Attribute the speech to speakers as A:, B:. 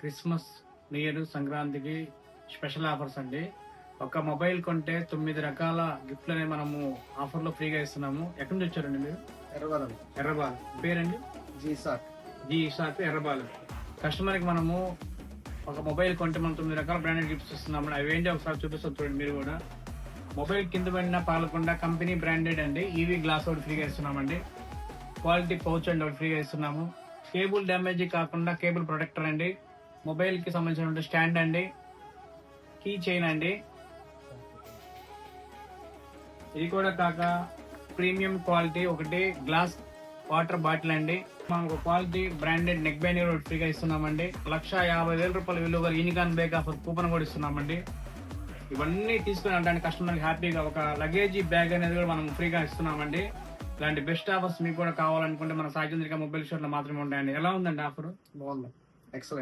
A: Christmas, new year, సంక్రాంతికి special offers అండి. ఒక మొబైల్ కొంటే 9 రకాల గిఫ్ట్లు అనేవి మనము ఆఫర్లో ఫ్రీగా ఇస్తున్నాము. ఎక్కడి నుంచి వచ్చారండి మీరు?
B: ఎర్రవరం
A: ఎర్రబాల్. పేరండి? జీ ఇషాక్ ఎర్రబాల్. కస్టమర్కి మనము ఒక మొబైల్ కొంటే మనం 9 రకాల బ్రాండెడ్ గిఫ్ట్స్ ఇస్తున్నాము. అవి ఏంటి ఒకసారి చూపిస్తాం చూడండి మీరు కూడా. మొబైల్ కింద పడిన పాలకుండా కంపెనీ బ్రాండెడ్ అండి. ఈవీ గ్లాస్ ఒకటి ఫ్రీగా ఇస్తున్నామండి. క్వాలిటీ పౌచ్ అండి ఒకటి ఫ్రీగా ఇస్తున్నాము. కేబుల్ డ్యామేజ్ కాకుండా కేబుల్ ప్రొటెక్టర్ అండి. మొబైల్ కి సంబంధించిన స్టాండ్ అండి. కీ చైన్ అండి. ఇది కూడా కాక ప్రీమియం క్వాలిటీ ఒకటి గ్లాస్ వాటర్ బాటిల్ అండి. మనకు క్వాలిటీ బ్రాండెడ్ నెక్ బ్యాండ్ కూడా ఫ్రీగా ఇస్తున్నామండి. 1,50,000 రూపాయల విలువ యూనికాన్ బ్యాగ్ ఆఫర్ కూపన్ కూడా ఇస్తున్నామండి. ఇవన్నీ తీసుకుని అంటే కస్టమర్కి హ్యాపీగా ఒక లగేజీ బ్యాగ్ అనేది కూడా మనం ఫ్రీగా ఇస్తున్నామండి. ఇలాంటి బెస్ట్ ఆఫర్స్ మీకు కూడా కావాలనుకుంటే మన సాయి చంద్రిక మొబైల్ షాప్ లో మాత్రమే ఉంటాయండి. ఎలా ఉందండి ఆఫర్?
B: బాగుంది, ఎక్సలెంట్.